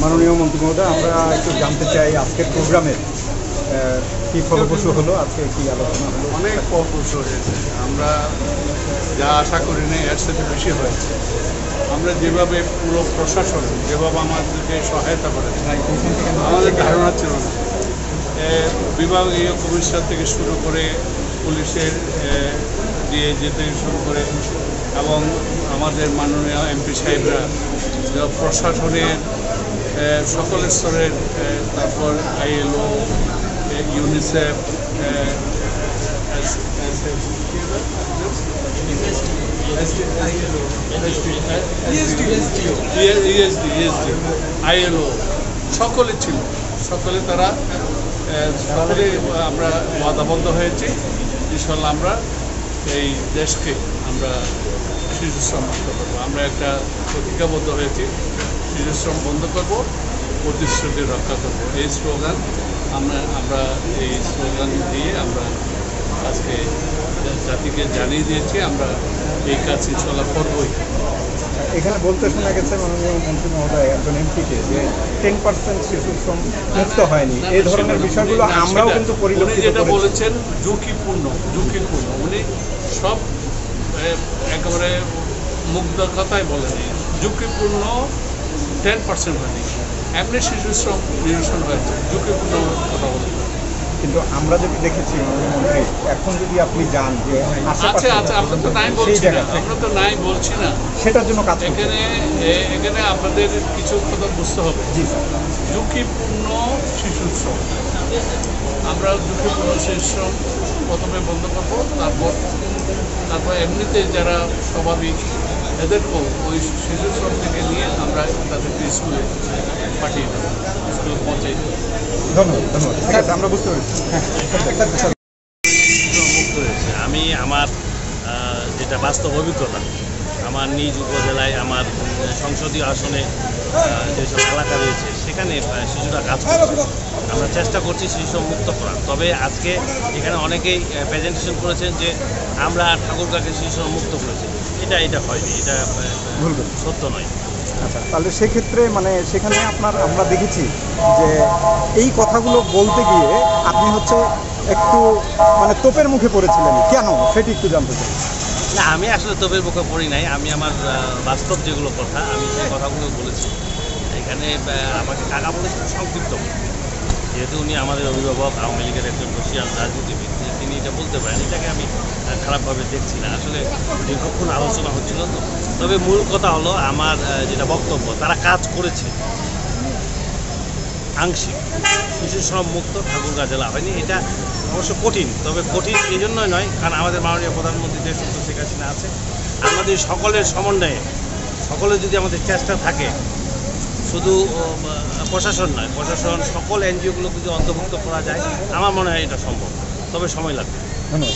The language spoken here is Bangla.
মাননীয় মন্ত্রী মহোদয়, আমরা একটু জানতে চাই আজকের প্রোগ্রামের কী ফলপ্রসূ হলো, আজকে কী আলোচনা হলো? অনেক ফলপ্রসূ হয়েছে। আমরা যা আশা করি না এর সাথে বেশি হয়েছে। আমরা যেভাবে পুরো প্রশাসন যেভাবে আমাদেরকে সহায়তা করে, আমাদের ধারণা ছিল না। বিভাগীয় কমিশনার থেকে শুরু করে পুলিশের দিয়ে যেতে শুরু করে এবং আমাদের মাননীয় এমপি সাহেবরা, প্রশাসনের সকল স্তরের, তারপর ILO, ইউনিসেফ, ILO সকলে ছিল। সকলে তারা সকলে আমরা ওয়াদাবদ্ধ হয়েছি ইনশাল্লাহ আমরা এই দেশকে আমরা শিশুশ্রম মুক্ত করবো। আমরা একটা প্রতিজ্ঞাবদ্ধ হয়েছি, শিশুশ্রম বন্ধ করব, প্রতিশ্রুতি রক্ষা করব। এই স্লোগান আমরা এই স্লোগান দিয়ে আমরা আজকে জাতিকে জানিয়ে দিয়েছি আমরা এই কাজ ইনশাল্লাহ করবই। এখানে বলতে শোনা গেছে মাননীয় মন্ত্রী মহোদয় একজন এমপিকে যে 10% শিশুশ্রম মুক্ত হয়নি। এই ধরনের বিষয়গুলো আমরাও কিন্তু পরিলক্ষিত যেটা করেছি। বলেছেন ঝুঁকিপূর্ণ। উনি সব একেবারে মুগ্ধ কথাই বলেনি। ঝুঁকিপূর্ণ 10% হয়নি, এমনি শিশুশ্রম নিরসন হয়েছে, ঝুঁকিপূর্ণ কথা বলেছেন। কিন্তু আমরা যদি দেখেছি মন্ত্রী, এখন যদি আপনি যান যে আমরা তো নাই বলছি না সেটার জন্য কাজ এখানে আপনাদের কিছু কথা বুঝতে হবে। জি স্যার। ঝুঁকিপূর্ণ শিশুশ্রম, আমরা ঝুঁকিপূর্ণ শিশুশ্রম প্রথমে বন্ধ করবো, তারপর এমনিতে যারা স্বাভাবিক এদেরকেও ওই শিশুশ্রম থেকে নিয়ে আমরা তাদেরকে স্কুলে পাঠিয়ে দেবো, স্কুলে পৌঁছে দেবো। ধন্যবাদ। ঠিক আছে, আমরা বুঝতে পেরেছি। মুক্ত হয়েছে। আমি আমার যেটা বাস্তব অভিজ্ঞতা, আমার নিজ উপজেলায় আমার সংসদীয় আসনে যেসব এলাকা রয়েছে সেখানে শিশুরা কাজ করছে। আমরা চেষ্টা করছি শিশু মুক্ত করার। তবে আজকে এখানে অনেকেই প্রেজেন্টেশন করেছেন যে আমরা ঠাকুরগাঁকে শিশু মুক্ত করেছি। এটা হয়নি, এটা সত্য নয়। আচ্ছা, তাহলে সেক্ষেত্রে মানে সেখানে আমরা দেখেছি যে এই কথাগুলো বলতে গিয়ে আপনি একটু মানে তোপের মুখে পড়েছিলেন, কেন সেটি একটু জানতে চাই। না, আমি আসলে তোপের মুখে পড়ি নাই। আমি আমার বাস্তব যেগুলো কথা আমি সেই কথাগুলো বলেছি। এখানে আমাকে কাকা বলেছেন সংক্ষিপ্ত, যেহেতু উনি আমাদের অভিভাবক, আওয়ামী লীগের একজন বর্ষীয়ান রাজনীতিবিদ, তিনি এটা বলতে পারেন, এটাকে আমি খারাপভাবে দেখছি না। আসলে দীর্ঘক্ষণ আলোচনা হচ্ছিল তো। তবে মূল কথা হলো আমার যেটা বক্তব্য, তারা কাজ করেছে আংশিক। শিশুশ্রম মুক্ত ঠাকুরগাঁ জেলা হয়নি, এটা অবশ্য কঠিন। তবে কঠিন এই জন্যই নয়, কারণ আমাদের মাননীয় প্রধানমন্ত্রী দেশবন্ধু শেখ হাসিনা আছে। আমাদের সকলের সমন্বয়ে, সকলের যদি আমাদের চেষ্টা থাকে, শুধু প্রশাসন নয়, প্রশাসন সকল NGO-গুলো যদি অন্তর্ভুক্ত করা যায়, আমার মনে হয় এটা সম্ভব। তবে সময় লাগবে। ধন্যবাদ।